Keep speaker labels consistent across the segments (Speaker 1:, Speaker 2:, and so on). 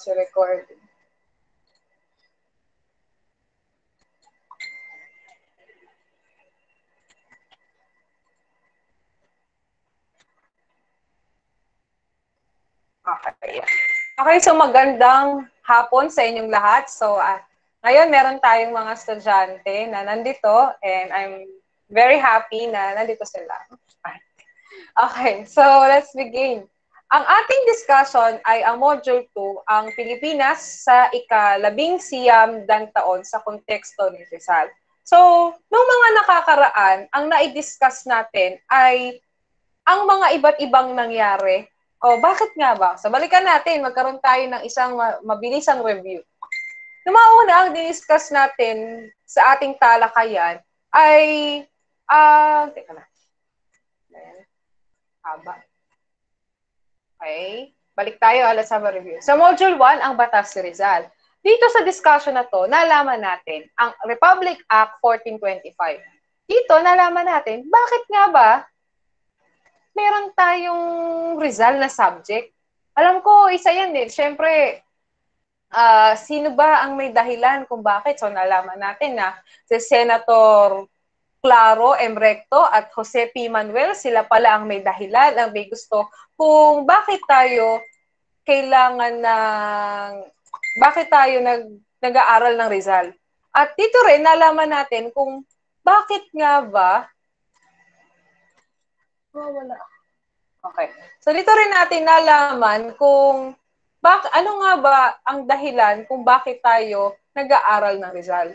Speaker 1: si recording. Okay. Okay, so magandang hapon sa inyong lahat. So, ngayon meron tayong mga estudyante na nandito and I'm very happy na nandito sila. Okay, so let's begin. Ang ating discussion ay ang Module 2, ang Pilipinas sa ika-19 taon sa konteksto ni Rizal. So, nung mga nakakaraan, ang nai-discuss natin ay ang mga iba't ibang nangyari. O, bakit nga ba? So, balikan natin, magkaroon tayo ng isang mabilisang review. Numauna, ang discuss natin sa ating talakayan ay, teka na. Haba. Okay. Balik tayo, alas sa review. Sa Module 1, ang Batas ni Rizal. Dito sa discussion na to, nalaman natin ang Republic Act 1425. Dito, nalaman natin, bakit nga ba meron tayong Rizal na subject? Alam ko, isa yan din. Siyempre, sino ba ang may dahilan kung bakit? So, nalaman natin na si Senator Claro M. Recto at Jose P. Manuel, sila pala ang may dahilan, ang may gusto kung bakit tayo nag-aaral ng Rizal. At dito rin nalaman natin kung bakit nga ba wala. Okay. So dito rin natin nalaman kung ano nga ba ang dahilan kung bakit tayo nag-aaral ng Rizal.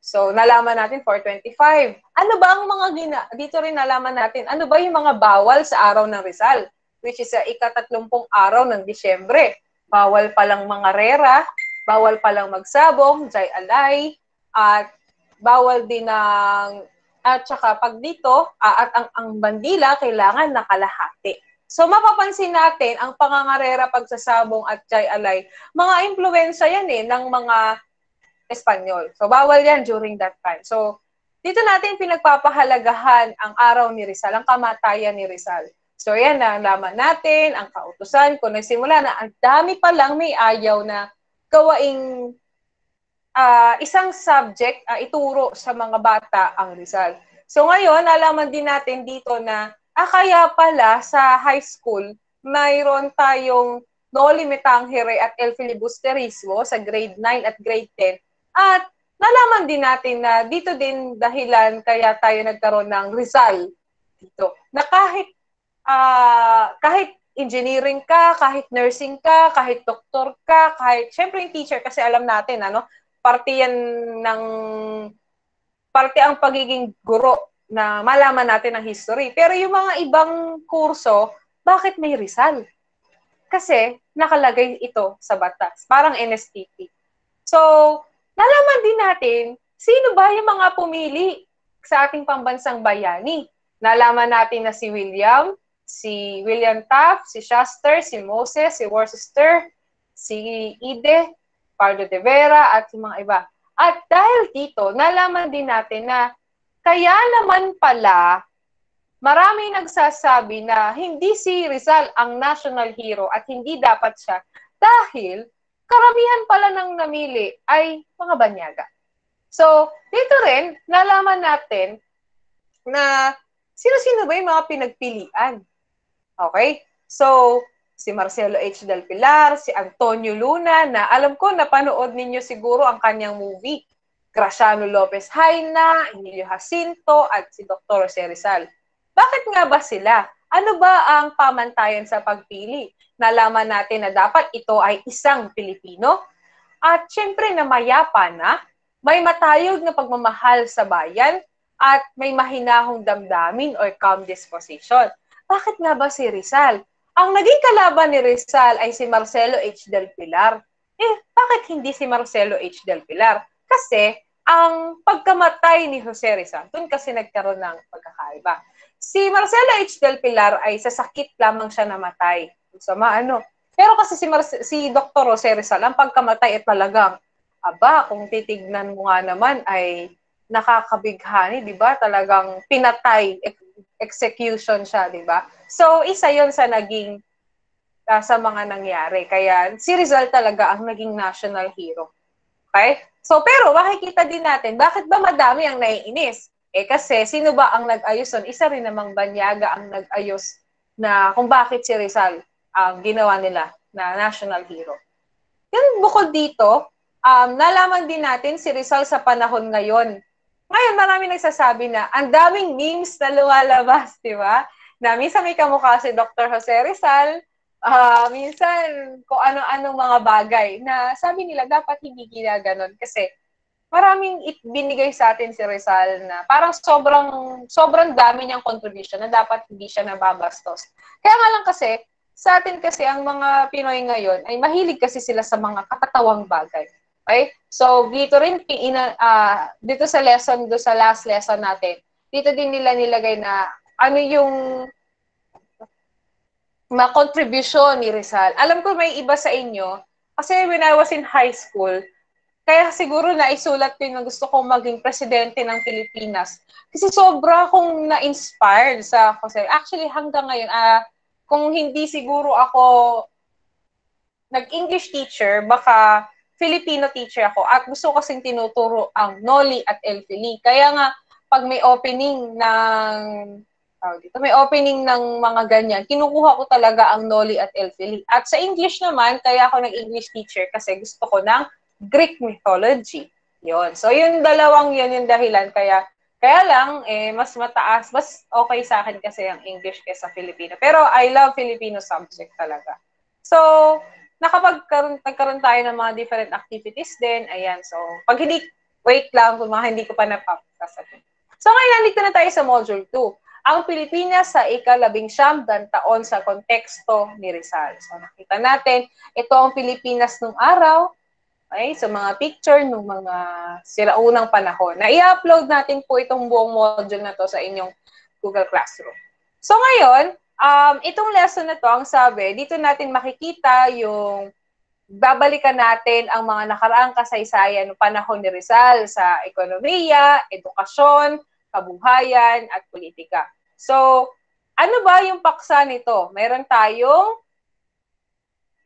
Speaker 1: So, nalaman natin 425. Ano ba ang mga dito rin nalaman natin, ano ba yung mga bawal sa araw ng Rizal? Which is sa ika-30 araw ng Disyembre. Bawal palang mga rera, bawal palang magsabong, jay alay, at bawal din at saka pag dito, at ang bandila kailangan nakalahati. So, mapapansin natin, ang pangangarera, pagsasabong at jay alay, mga impluensya yan ng mga Espanyol. So, bawal yan during that time. So, dito natin pinagpapahalagahan ang araw ni Rizal, ang kamatayan ni Rizal. So, yan, nalaman natin, ang kautusan, kung nagsimula na, ang dami pa lang may ayaw na gawaing isang subject, ituro sa mga bata ang Rizal. So, ngayon, nalaman din natin dito na, kaya pala sa high school, mayroon tayong no limitangere at el filibusterismo sa grade 9 at grade 10. At nalaman din natin na dito din dahilan kaya tayo nagkaroon ng Rizal dito. Na kahit engineering ka, kahit nursing ka, kahit doktor ka, kahit syempre yung teacher kasi alam natin parte ang pagiging guro na malaman natin ang history. Pero yung mga ibang kurso, bakit may Rizal? Kasi nakalagay ito sa batas, parang NSTP. So, nalaman din natin, sino ba yung mga pumili sa ating pambansang bayani? Nalaman natin na si William Taft, si Shasta, si Moses, si Worcester, si Ide, Pardo de Vera, at si mga iba. At dahil dito, nalaman din natin na kaya naman pala maraming nagsasabi na hindi si Rizal ang national hero at hindi dapat siya dahil karamihan pala ng namili ay mga banyaga. So, dito rin, nalaman natin na sino-sino ba yung mga pinagpilian. Okay? So, si Marcelo H. Del Pilar, si Antonio Luna, na alam ko napanood ninyo siguro ang kanyang movie, Graciano Lopez Haina, Emilio Jacinto, at si Dr. Jose Rizal. Bakit nga ba sila? Ano ba ang pamantayan sa pagpili? Nalaman natin na dapat ito ay isang Pilipino at syempre na mayapa na, may matayog na pagmamahal sa bayan at may mahinahong damdamin or calm disposition. Bakit nga ba si Rizal? Ang naging kalaban ni Rizal ay si Marcelo H. Del Pilar. Bakit hindi si Marcelo H. Del Pilar? Kasi ang pagkamatay ni Jose Rizal, doon kasi nagkaroon ng pagkakaiba. Si Marcelo H. Del Pilar ay sa sakit lamang siya namatay. Pero kasi si Dr. Jose Rizal, ang pagkamatay ay talagang, kung titignan mo nga naman ay nakakabighani, di ba? Talagang pinatay, execution siya, di ba? So, isa yon sa naging sa mga nangyari. Kaya si Rizal talaga ang naging national hero. Okay? So, pero makikita din natin, bakit ba madami ang naiinis? Kasi sino ba ang nag-ayos nun? Isa rin namang Banyaga ang nag-ayos na kung bakit si Rizal ang ginawa nila na national hero. Yun, bukod dito, nalaman din natin si Rizal sa panahon ngayon. Ngayon, marami nagsasabi na ang daming memes na lumalabas, di ba? Na minsan may kamukha si Dr. Jose Rizal, minsan kung ano-anong mga bagay na sabi nila dapat hindi ginaganon kasi maraming binigay sa atin si Rizal na parang sobrang dami niyang contribution na dapat hindi siya nababastos. Kaya nga lang kasi, sa atin kasi ang mga Pinoy ngayon ay mahilig kasi sila sa mga kakatawang bagay. Okay? So, dito rin, dito sa lesson, do sa last lesson natin, dito din nila nilagay na ano yung contribution ni Rizal. Alam ko may iba sa inyo, kasi when I was in high school, kaya siguro naisulat ko yung gusto kong maging presidente ng Pilipinas. Kasi sobra akong na-inspired sa kasi actually hanggang ngayon, kung hindi siguro ako nag-English teacher, baka Filipino teacher ako at gusto ko kasing tinuturo ang Noli at Elfili. Kaya nga, pag may opening ng mga ganyan, kinukuha ko talaga ang Noli at Elfili. At sa English naman, kaya ako nag-English teacher kasi gusto ko ng Greek mythology. Yun. So, yung dalawang yun yung dahilan. Kaya lang, mas mataas, mas okay sa akin kasi ang English kaysa Filipino. Pero I love Filipino subject talaga. So, nagkaroon tayo ng mga different activities din. Ayan. So, wait lang, kung mga hindi ko pa napapasasabi. So, ngayon, nandito na tayo sa Module 2. Ang Pilipinas sa ika-19 taon sa konteksto ni Rizal. So, nakita natin, ito ang Pilipinas nung araw. Okay? So, mga picture nung mga siraunang panahon. Na i-upload natin po itong buong module na to sa inyong Google Classroom. So, ngayon, itong lesson na to, ang sabi, dito natin makikita yung babalikan natin ang mga nakaraang kasaysayan ng panahon ni Rizal sa ekonomiya, edukasyon, kabuhayan, at politika. So, ano ba yung paksa nito? Meron tayong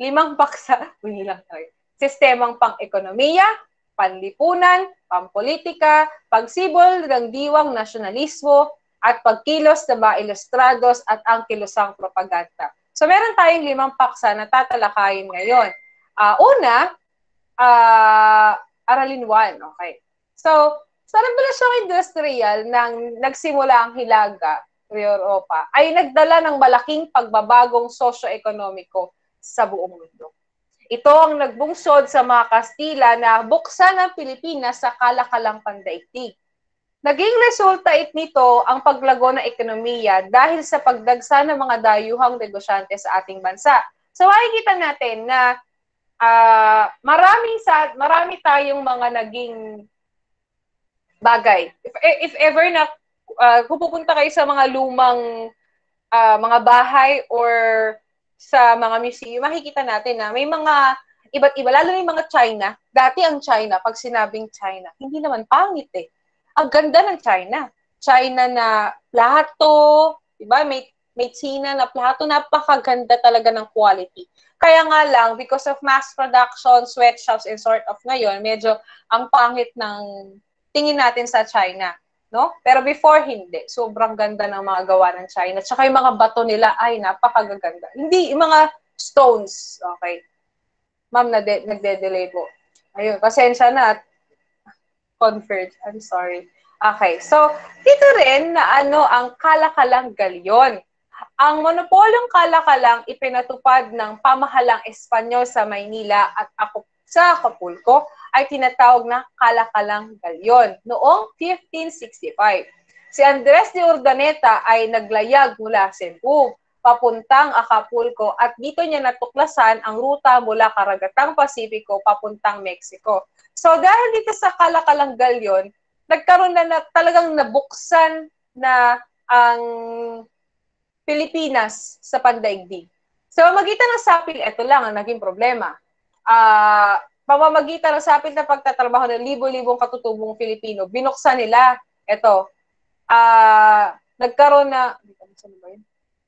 Speaker 1: 5 paksa. Lang tayo. Sistemang pang-ekonomiya, panlipunan, pampolitika, pagsibol ng diwang nasyonalismo, at pagkilos ng mga ilustrados at ang kilosang propaganda. So, meron tayong 5 paksa na tatalakayin ngayon. Una, aralin 1. Okay. So, sa Rebolusyong Industrial nang nagsimula ang Hilaga, Europa, ay nagdala ng malaking pagbabagong sosyo-ekonomiko sa buong mundo. Ito ang nagbungsod sa mga Kastila na buksan ang Pilipinas sa kalakalang pandaigdig. Naging resulta nito ang paglago ng ekonomiya dahil sa pagdagsa ng mga dayuhang negosyante sa ating bansa. So makikita natin na marami tayong mga naging bagay. If ever na pupunta kayo sa mga lumang mga bahay or sa mga museum, makikita natin na may mga iba't iba, lalo na yung mga China. Dati ang China, pag sinabing China, hindi naman pangit eh. Ang ganda ng China. China na plato, diba? May China na plato, napakaganda talaga ng quality. Kaya nga lang, because of mass production, sweatshops, and sort of ngayon, medyo ang pangit ng tingin natin sa China. No? Pero before, hindi. Sobrang ganda ng mga gawa ng China. Tsaka yung mga bato nila, ay, napakaganda. Hindi, yung mga stones. Okay. Ma'am, nagde-delay po. Ayun, pasensya na. Converge. I'm sorry. Okay. So, dito rin na ang Kalakalang Galyon. Ang monopolyong Kalakalang ipinatupad ng pamahalang Espanyol sa Maynila at sa Acapulco ay tinatawag na Kalakalang Galyon noong 1565. Si Andres de Urdaneta ay naglayag mula Cebu papuntang Acapulco at dito niya natuklasan ang ruta mula Karagatang Pasipiko papuntang Mexico. So dahil dito sa Kalakalang Galyon, nagkaroon na talagang nabuksan na ang Pilipinas sa pandaigdig. So magitan ng sapil, ito lang ang naging problema. Pamamagitan ng sapil na pagtatrabaho ng libo-libong katutubong Pilipino, binuksan nila, nagkaroon na,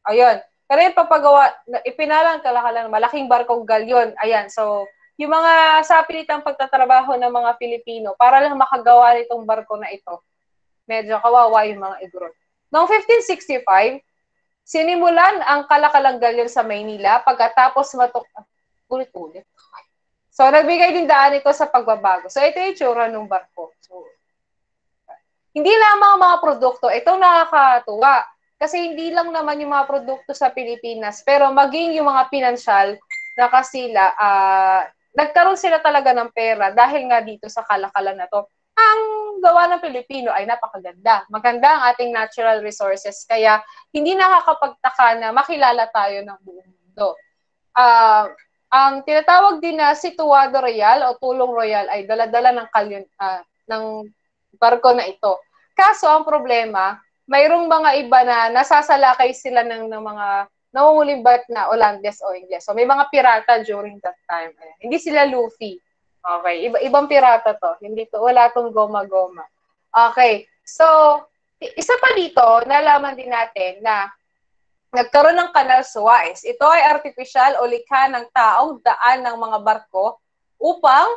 Speaker 1: ayun, Pero yung papagawa, ipinalang kalakalan, malaking barkong galyon. Ayan, so yung mga sapilitang pagtatrabaho ng mga Pilipino para lang makagawa nitong barko na ito, medyo kawawa yung mga Igorot. Noong 1565, sinimulan ang kalakalang galyon sa Maynila pagkatapos ulit-ulit. So, nagbigay din daan ito sa pagbabago. So, ito yung tsura ng barko. So, hindi lamang mga produkto, ito nakakatuwa. Kasi hindi lang naman yung mga produkto sa Pilipinas, pero maging yung mga pinansyal na kasila, nagkaroon sila talaga ng pera dahil nga dito sa kalakalan na to. Ang gawa ng Pilipino ay napakaganda. Maganda ang ating natural resources, kaya hindi nakakapagtaka na makilala tayo ng buong mundo. Ang tinatawag din na Situado Royal o Tulong Royal ay dala-dala ng barko na ito. Kaso ang problema, mayroong mga iba na nasasalakay sila ng mga nangungulimbat na Olandes o Ingles. So may mga pirata during that time. Hindi sila Luffy. Okay, ibang pirata to. Hindi to, wala tong goma-goma. Okay, so isa pa dito, nalaman din natin na nagkaroon ng Canal Suez. Ito ay artificial o likha ng taong daan ng mga barko upang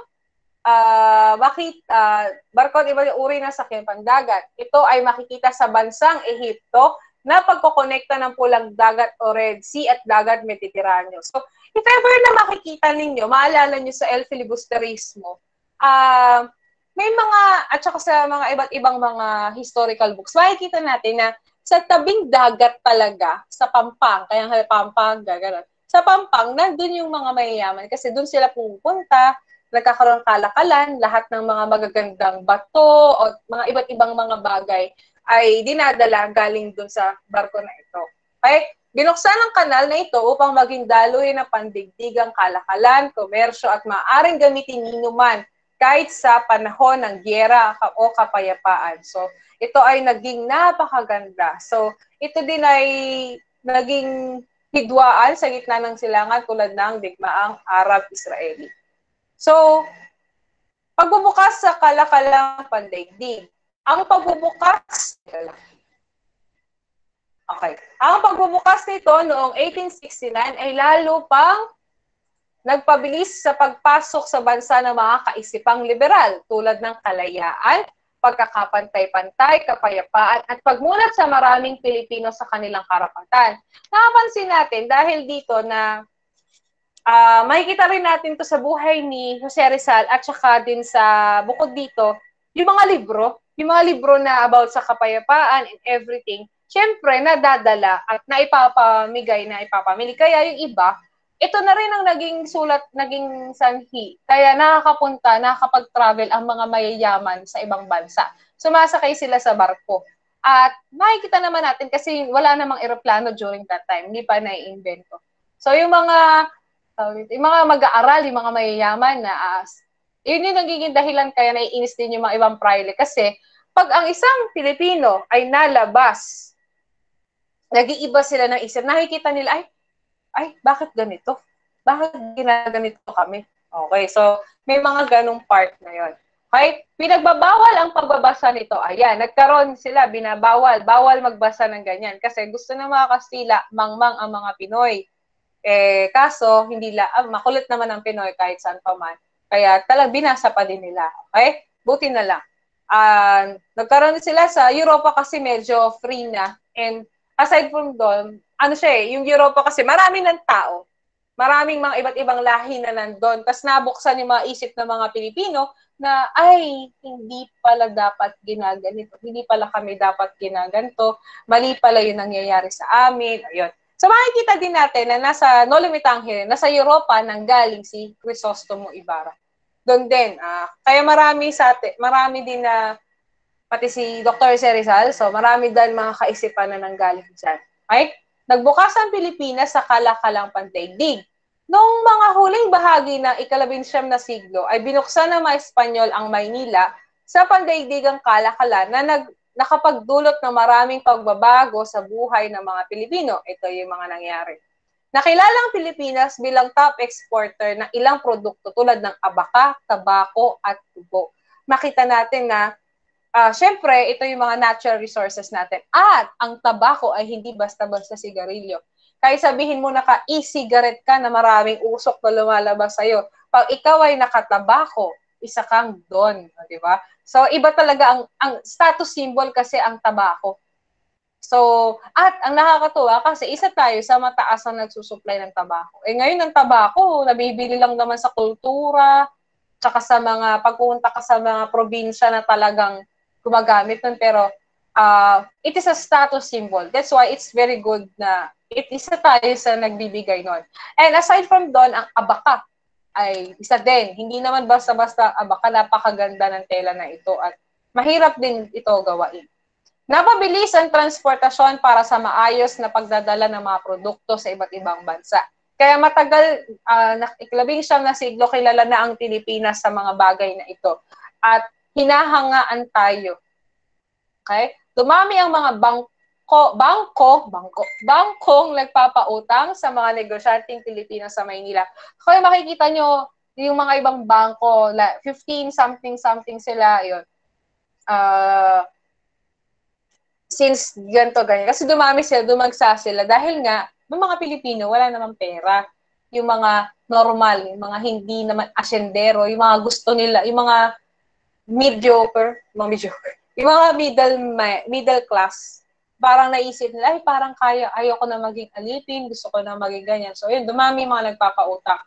Speaker 1: barko at iba yung uri ng sakyan pangdagat. Ito ay makikita sa bansang Ehipto na pagkokonekta ng Pulang Dagat o Red Sea at Dagat Mediteraneo. So, if ever na makikita ninyo, maalala nyo sa El Filibusterismo, may mga, at saka sa mga iba't ibang mga historical books, makikita natin na sa tabing dagat talaga, sa Pampang, kaya Pampang, gano'n. Sa Pampang, nandun yung mga mayayaman kasi doon sila pupunta, nagkakaroon ng kalakalan, lahat ng mga magagandang bato o mga iba't ibang mga bagay ay dinadala galing dun sa barko na ito. Okay? Binuksan ang kanal na ito upang maging daloy ng pandigdigang kalakalan, komersyo at maaaring gamitin ninuman kahit sa panahon ng giyera o kapayapaan. So, ito ay naging napakaganda. So, ito din ay naging hidwaan sa gitna ng silangan tulad ng digmaang Arab-Israeli. So, pagbubukas sa kalakalang pandaigdig. Ang pagbubukas, ang pagbubukas nito noong 1869 ay lalo pang nagpabilis sa pagpasok sa bansa ng mga kaisipang liberal tulad ng kalayaan, pagkakapantay-pantay, kapayapaan, at pagmulat sa maraming Pilipino sa kanilang karapatan. Napansin natin dahil dito na makikita rin natin to sa buhay ni Jose Rizal at saka din sa bukod dito, yung mga libro na about sa kapayapaan and everything, syempre nadadala at naipapamili. Kaya yung iba, ito na rin ang naging sulat, naging sanhi. Kaya nakakapag-travel ang mga mayayaman sa ibang bansa. Sumasakay sila sa barko. At makikita naman natin kasi wala namang eroplano during that time, hindi pa naiimbento. So yung mga mag-aaral, yung mga mayayaman na yun yung nagiging dahilan kaya naiinis din yung mga ibang praile. Kasi pag ang isang Pilipino ay nalabas, nag-iiba sila ng isip, nakikita nila, ay, bakit ganito? Bakit ginaganito kami? Okay, so may mga ganong part na yon. Okay, pinagbabawal ang pagbabasa nito. Ayan, nagkaroon sila, bawal magbasa ng ganyan. Kasi gusto ng mga Kastila, mangmang ang mga Pinoy. Kaso, makulit naman ang Pinoy kahit saan pa man. Kaya binasa pa din nila. Okay? Buti na lang. Nagkaroon sila sa Europa kasi medyo free na. And aside from doon, yung Europa kasi marami ng tao. Maraming mga iba't ibang lahi na nandun. Tapos nabuksan yung mga isip ng mga Pilipino na, hindi pala dapat ginaganito. Hindi pala kami dapat ginaganto. Mali pala yung nangyayari sa amin. Ayun. So makikita din natin na nasa No Limit Angel, nasa Europa nanggaling si Crisostomo Ibarra. Doon din. Kaya marami din na pati si Dr. Rizal, so marami din mga kaisipan na nanggaling dyan. Okay? Nagbukas ang Pilipinas sa kalakalang pandaigdig. Noong mga huling bahagi ng ika-19 na siglo ay binuksan ng mga Espanyol ang Maynila sa pandaigdigang kalakalan na nakapagdulot ng maraming pagbabago sa buhay ng mga Pilipino. Ito yung mga nangyari. Nakilala ang Pilipinas bilang top exporter ng ilang produkto tulad ng abaka, tabako, at tubo. Makita natin na syempre, ito yung mga natural resources natin. At ang tabako ay hindi basta-basta sigarilyo. Kahit sabihin mo naka-e-cigarette ka na maraming usok na lumalabas sa'yo, pag ikaw ay nakatabako, isa kang doon, di ba? So, iba talaga ang status symbol kasi ang tabako. So, at ang nakakatuwa kasi isa tayo sa mataas na nagsusupply ng tabako. Eh ngayon ang tabako, nabibili lang naman sa kultura, tsaka sa mga, pagpunta ka sa mga probinsya na talagang gumagamit nun. Pero, it is a status symbol. That's why it's very good na isa tayo sa nagbibigay nun. And aside from doon, ang abaka ay isa din. Hindi naman basta-basta abaka, napakaganda ng tela na ito at mahirap din ito gawain. Napabilis ang transportasyon para sa maayos na pagdadala ng mga produkto sa iba't ibang bansa. Kaya matagal, ikalabing-siyam na siglo, kilala na ang Pilipinas sa mga bagay na ito. At hinahangaan tayo. Okay? Dumami ang mga bangkong nagpapautang sa mga negosyanteng Pilipino sa Maynila. Kaya makikita nyo, yung mga ibang bangko, 15 something sila, yun. Since ganito, ganyan. Kasi dumagsa sila dahil nga, yung mga Pilipino, wala namang pera. Yung mga normal, yung mga hindi naman asyendero, yung mga gusto nila, yung mga mediocre, yung mga middle class, parang naisip nila, ay parang ayoko na maging alipin, gusto ko na maging ganyan. So yun, dumami mga nagpapautang.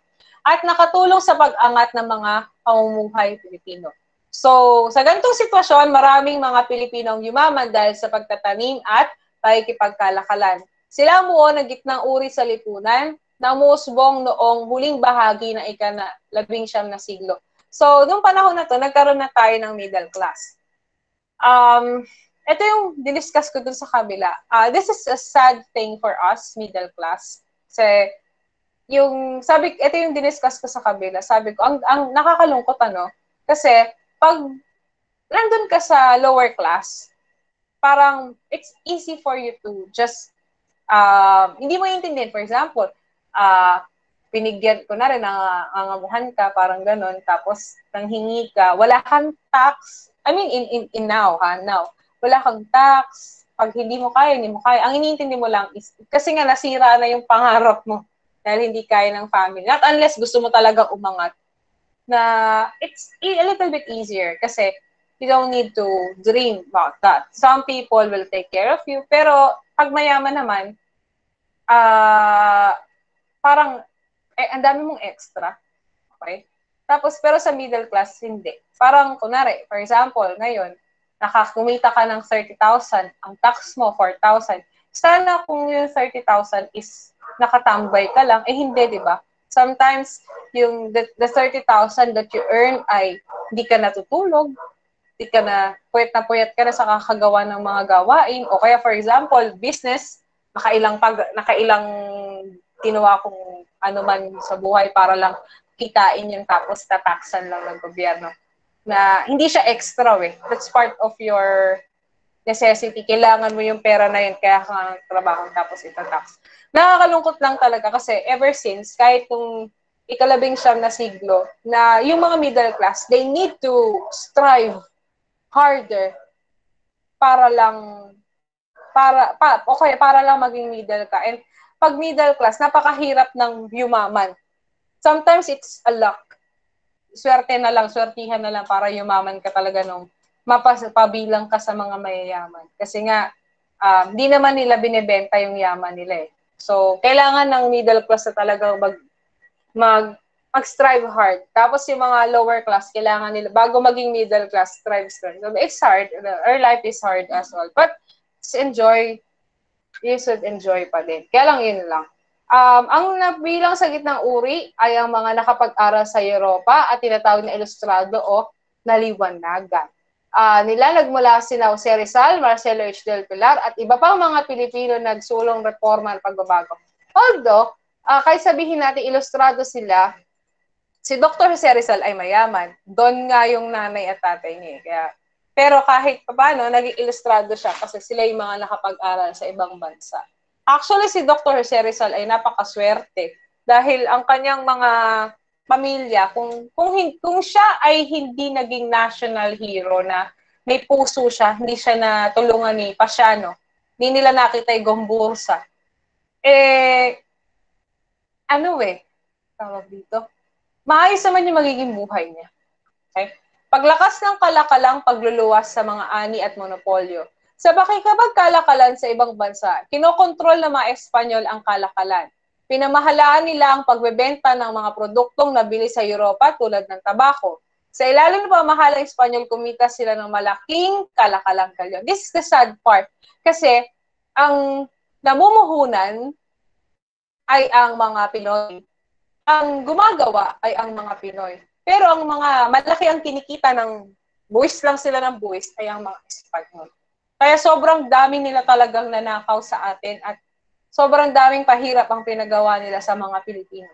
Speaker 1: At nakatulong sa pag-angat ng mga pamumuhay Pilipino. So, sa ganitong sitwasyon, maraming mga Pilipinong yumaman dahil sa pagtatanim at pakikipagkalakalan. Sila muo ng gitnang uri sa lipunan na umusbong noong huling bahagi ng ika-19 na siglo. So, nung panahon na to, nagkaroon na tayo ng middle class. Ito yung diniscuss ko dun sa kabila. This is a sad thing for us, middle class. Kasi, ito yung diniscuss ko sa kabila. Sabi ko, ang nakakalungkot, kasi, pag nandun ka sa lower class, parang it's easy for you to just, hindi mo intindihan. For example, pinigyan ko na rin, nangangamuhan ka, parang ganon, tapos nanghingi ka, wala kang tax, I mean, in now, wala kang tax, pag hindi mo kaya, ang iniintindi mo lang is, kasi nga nasira na yung pangarap mo, dahil hindi kaya ng family. Not unless gusto mo talaga umangat, na it's a little bit easier kasi you don't need to dream about that. Some people will take care of you, pero pag mayaman naman, parang ang dami mong extra. Okay? Tapos, pero sa middle class, hindi. Parang, kunwari, for example, ngayon, nakakumita ka ng 30,000, ang tax mo, 4,000. Sana kung yung 30,000 is nakatambay ka lang, hindi, di ba? Sometimes, yung the 30,000 that you earn ay hindi ka natutulog, hindi ka na puyat ka na sa kakagawa ng mga gawain, o kaya for example, business, nakailang ginawa kong ano man sa buhay para lang kitain yung tapos tataksan lang ng gobyerno. Na hindi siya extra That's part of your necessity. Kailangan mo yung pera na yun, kaya ka trabaho tapos itatax. Nakakalungkot lang talaga kasi ever since, kahit kung ika-19 na siglo, na yung mga middle class, they need to strive harder para lang maging middle ka. And pag middle class, napakahirap ng yumaman. Sometimes it's a luck. Swertihan na lang para yumaman ka talaga nung mapabilang ka sa mga mayayaman. Kasi nga, di naman nila binebenta yung yaman nila So, kailangan ng middle class na talaga mag-strive hard. Tapos yung mga lower class, kailangan nila, bago maging middle class, strive. So, it's hard. Our life is hard as well. But, you should enjoy pa din. Kaya lang yun lang. Ang nabilang sa gitnang uri ay ang mga nakapag-aral sa Europa at tinatawag na ilustrado o naliwanagan. Nilalag mula sina Jose Rizal, Marcelo H. del Pilar at iba pang mga Pilipino nagsulong reforma at pagbabago. Although, kahit sabihin natin ilustrado sila, si Dr. Jose Rizal ay mayaman. Doon nga yung nanay at tatay niya. Pero kahit paano, naging ilustrado siya kasi sila yung mga nakapag-aral sa ibang bansa. Actually, si Dr. Jose Rizal ay napakaswerte dahil ang kanyang mga pamilya, kung siya ay hindi naging national hero na may puso siya, hindi siya natulungan ni Pasiano, hindi nila nakita yung Gombursa, Tawag dito, maayos naman yung magiging buhay niya. Okay? Paglakas ng kalakalang pagluluwas sa mga ani at monopolyo. Sa pakikipagkalakalan sa ibang bansa, kinokontrol ng mga Espanyol ang kalakalan. Pinamahalaan nila ang pagbebenta ng mga produktong nabili sa Europa tulad ng tabako. Sa ilalim ng pamahalang Espanyol, kumita sila ng malaking kalakalang kalyon. This is the sad part. Kasi ang namumuhunan ay ang mga Pinoy. Ang gumagawa ay ang mga Pinoy. Pero ang mga malaki ang kinikita ng buwis lang sila ng buwis ay ang mga Espanyol. Kaya sobrang dami nila talagang nanakaw sa atin at sobrang daming pahirap ang pinagawa nila sa mga Pilipino.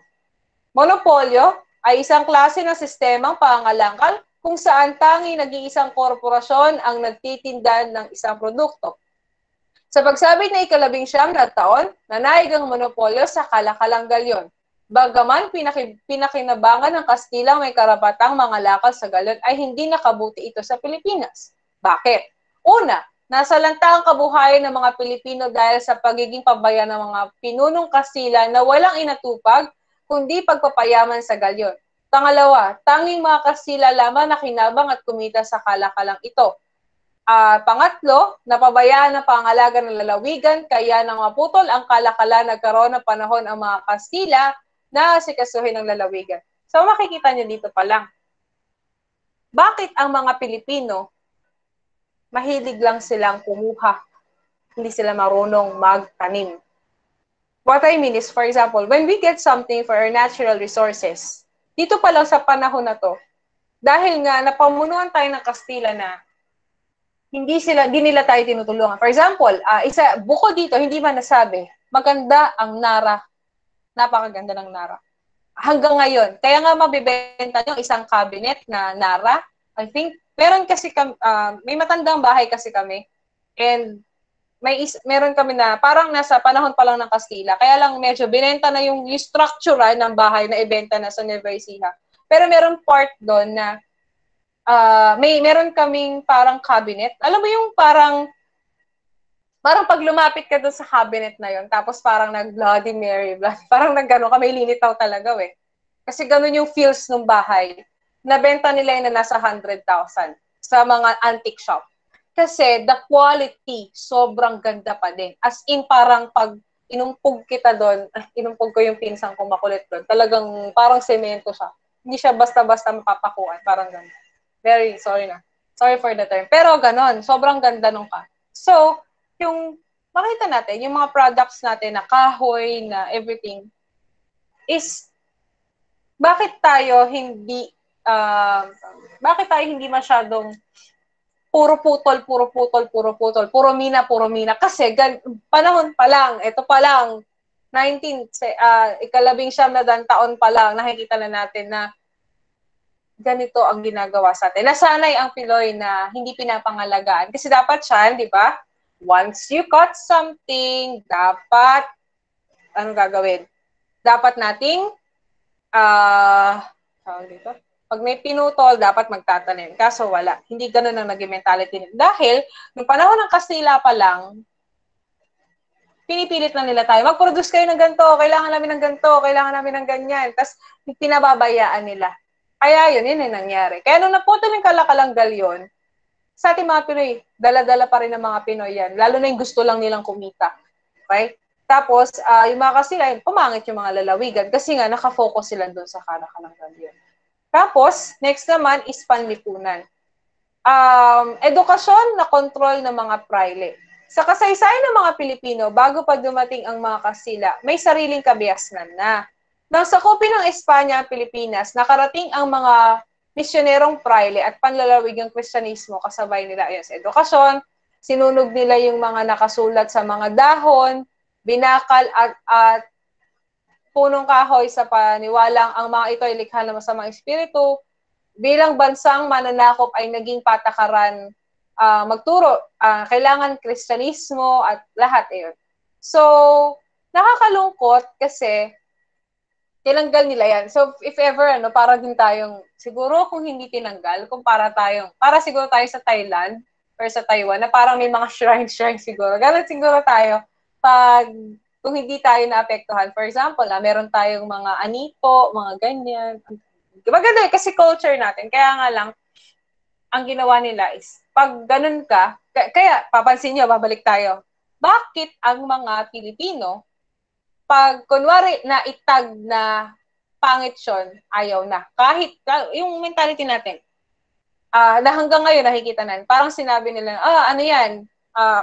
Speaker 1: Monopolyo ay isang klase ng sistemang pangangalangkal kung saan tanging nag-iisang korporasyon ang nagtitinda ng isang produkto. Sa pagsabit na ika-19 na taon, nanayag ang monopolyo sa kalakalang galyon. Bagaman pinakinabangan ng Kastilang may karapatang mangalakal sa galon ay hindi nakabuti ito sa Pilipinas. Bakit? Una, nasalanta ang kabuhayan ng mga Pilipino dahil sa pagiging pabaya ng mga pinunong Kastila na walang inatupag kundi pagpapayaman sa galyon. Pangalawa, tanging mga Kastila lamang na kinabang at kumita sa kalakalang ito. Pangatlo, napabayaan ng pangalaga ng lalawigan kaya nang maputol ang kalakalan nagkaroon ng panahon ang mga Kastila na asikasuhin ng lalawigan. So makikita niyo dito pa lang. Bakit ang mga Pilipino mahilig lang silang kumuha? Hindi sila marunong magtanim. What I mean is, for example, when we get something for our natural resources, dito pa lang sa panahon na to, dahil nga napamunuan tayo ng Kastila na hindi nila tayo tinutulungan. For example, bukod dito, hindi man nasabi, maganda ang Nara. Napakaganda ng Nara. Hanggang ngayon. Kaya nga mabibenta nyo isang cabinet na Nara. I think, meron kasi may matandang bahay kasi kami. And meron kami na parang nasa panahon pa lang ng Kastila. Kaya lang medyo binenta na yung structure ng bahay na ibenta na sa Nueva Ecija. Pero meron part doon na meron kaming parang cabinet. Alam mo yung parang pag lumapit ka doon sa cabinet na yon, tapos parang nag-Bloody Mary, parang nag-gano'n ka, may linitaw talaga Kasi gano'n yung feels ng bahay. Nabenta nila yun na nasa 100,000 sa mga antique shop. Kasi the quality, sobrang ganda pa din. As in, parang pag inumpog kita doon, inumpog ko yung pinsang ko makulit doon, talagang parang semento siya. Hindi siya basta-basta mapapakuan, parang gano'n. Sorry for the term. Pero gano'n, sobrang ganda nung ka. So, yung makita natin, yung mga products natin na kahoy, na everything, is bakit tayo hindi masyadong puro putol, puro mina. Kasi panahon pa lang, ito pa lang, 19 na taon pa lang, nakikita na natin na ganito ang ginagawa sa atin. Nasanay ang Pinoy na hindi pinapangalagaan. Kasi dapat siya, di ba? Once you cut something, dapat, ano gagawin? Dapat nating, pag may pinutol, dapat magtatanim. Kaso wala. Hindi ganun ang naging mentality nila. Dahil, nung panahon ng Kastila pa lang, pinipilit na nila tayo, mag-produce kayo ng ganito, kailangan namin ng ganito, kailangan namin ng ganyan. Tapos, pinababayaan nila. Kaya yun yung nangyari. Kaya nung naputol yung kalakalang galyon, sa ating mga Pinoy, dala-dala pa rin ng mga Pinoy yan. Lalo na yung gusto lang nilang kumita. Okay? Tapos, yung mga Kastila, pumangit yung mga lalawigan kasi nga nakafocus sila doon sa kalakalang galyon. Tapos, next naman is panlipunan. Edukasyon na kontrol ng mga praile. Sa kasaysayan ng mga Pilipino, bago pa dumating ang mga Kastila, may sariling kabiasnan na. Nang sakupin ng Espanya ang Pilipinas, nakarating ang mga misyonerong praile at panlalawig ng Kristyanismo kasabay nila ayon sa edukasyon, sinunog nila yung mga nakasulat sa mga dahon, binakal at punong kahoy sa paniwalang ang mga ito ay likha ng masamang espiritu. Bilang bansang mananakop ay naging patakaran magturo, kailangan Kristyanismo at lahat yun. So, nakakalungkot kasi tinanggal nila yan. So, if ever, para din tayong, siguro kung hindi tinanggal, para siguro tayo sa Thailand or sa Taiwan, na parang may mga shrine siguro. Ganun siguro tayo, pag kung hindi tayo naapektuhan. For example, meron tayong mga anito, mga ganyan. Maganda kasi culture natin. Kaya nga lang, ang ginawa nila is, pag ganun ka, kaya papansin nyo, babalik tayo, bakit ang mga Pilipino, pag kunwari na itag na pangit yun, ayaw na. Kahit, yung mentality natin, na hanggang ngayon nakikita na, parang sinabi nila, ano yan,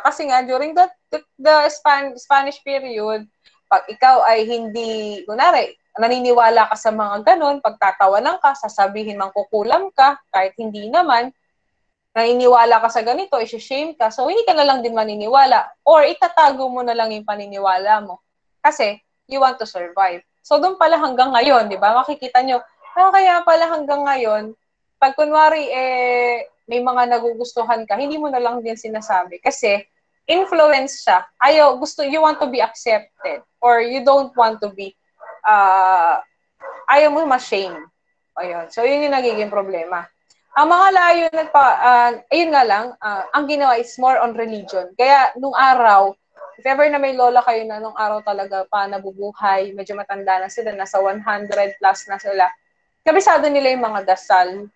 Speaker 1: kasi nga during the Spanish period, pag ikaw ay hindi, kunwari, naniniwala ka sa mga ganun, pagtatawanan ka, sasabihin mangkukulam ka, kahit hindi naman, naniniwala ka sa ganito, isi-shame ka, so hindi ka na lang din maniniwala, or itatago mo na lang yung paniniwala mo. Kasi, you want to survive. So, doon pala hanggang ngayon, di ba? Makikita nyo, kaya pala hanggang ngayon, pag kunwari, may mga nagugustuhan ka, hindi mo na lang din sinasabi. Kasi, influence siya. You want to be accepted, or you don't want to be, ayaw mo ma-shame. Ayun. So, yun yung nagiging problema. Ang mga layo ayun nga lang, ang ginawa is more on religion. Kaya nung araw, if ever na may lola kayo na nung araw talaga pa nabubuhay, medyo matanda na sila, nasa 100 plus na sila, kabisado nila yung mga dasal.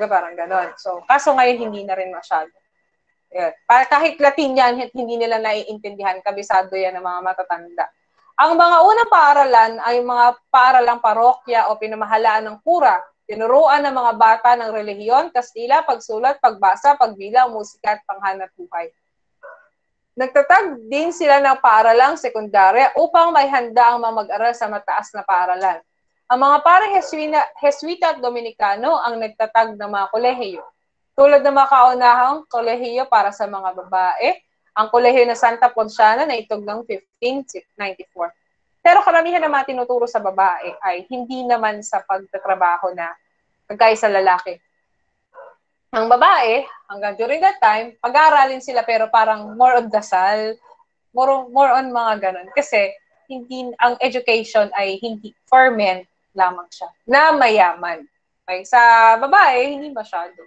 Speaker 1: Parang ganon. So, kaso ngayon hindi na rin masyado. Yan. Kahit Latin yan, hindi nila naiintindihan, kabisado yan ng mga matatanda. Ang mga unang paaralan ay mga paaralang parokya o pinamahalaan ng kura. Tinuruan ng mga bata ng relihiyon, Kastila, pagsulat, pagbasa, pagbilang, musika at panghanap buhay. Nagtatag din sila ng paaralang sekundarya upang may handa ang mga mag-aral sa mataas na paaralan. Ang mga parang Jesuita at Dominikano ang nagtatag ng mga kolehiyo. Tulad ng mga kaunahang kolehiyo para sa mga babae, ang kolehiyo na Santa Ponciana na itog ng 1594. Pero karamihan ng mga tinuturo sa babae ay hindi naman sa pagtatrabaho na kagaya sa lalaki. Ang babae, hanggang during that time, pag-aaralin sila pero parang more on dasal, more on mga ganun. Kasi ang education ay hindi for men lamang siya, na mayaman. Okay? Sa babae, hindi masyado.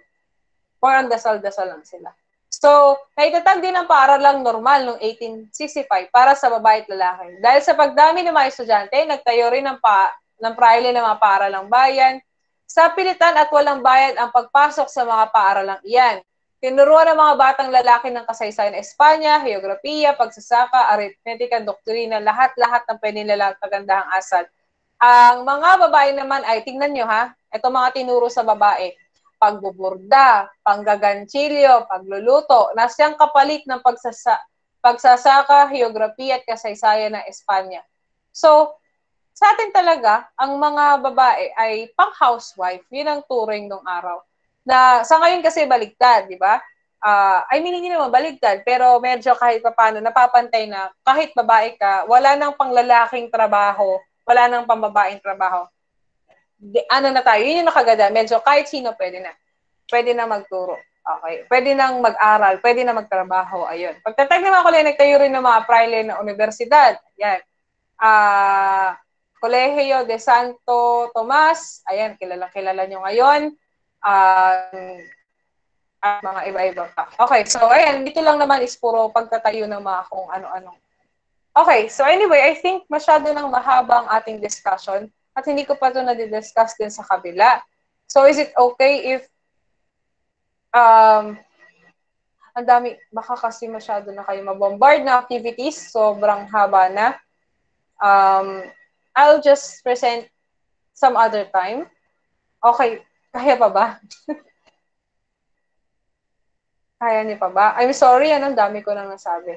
Speaker 1: More on dasal-dasal lang sila. So, naitatag din ang paaralang normal noong 1865 para sa babae at lalaki. Dahil sa pagdami ng mga estudyante, nagtayo rin ng praile ng mga paaralang bayan. Sa pilitan at walang bayad ang pagpasok sa mga paaralang iyan. Tinuruan ng mga batang lalaki ng kasaysayan ng Espanya, heograpiya, pagsasaka, arithmetika, doktrina, lahat-lahat ng pwede nilang kagandahang asal. Ang mga babae naman ay, tingnan nyo ha, ito mga tinuro sa babae, pagbuburda, panggaganchilyo, pagluluto, na siyang kapalit ng pagsasaka, heograpiya at kasaysayan ng Espanya. So, sa atin talaga, ang mga babae ay pang-housewife. Yun ang turing nung araw. Na sa ngayon kasi baligtad, di ba? Hindi naman baligtad, pero medyo kahit paano napapantay na kahit babae ka, wala nang panglalaking trabaho, wala nang pambabaeng trabaho. Na tayo, yun yung nakaganda. Medyo kahit sino pwede na. Pwede na magturo. Okay. Pwede nang mag-aral, pwede na magtrabaho. Ayun. Pagtatag naman ko lang, nagtayo rin ng mga praile na universidad. Yan. Colegio de Santo Tomas, ayan, kilala nyo ngayon, at mga iba-iba pa. Okay, so ayan, dito lang naman is puro pagtatayo ng mga kung ano-ano. Okay, so anyway, I think masyado nang mahaba ang ating discussion at hindi ko pa ito na-discuss din sa kabila. So is it okay if ang dami, baka kasi masyado na kayo mabombard na activities, sobrang haba na. I'll just present some other time. Okay, kaya pa ba? Kaya niyo pa ba? I'm sorry, dami ko nang nasabi.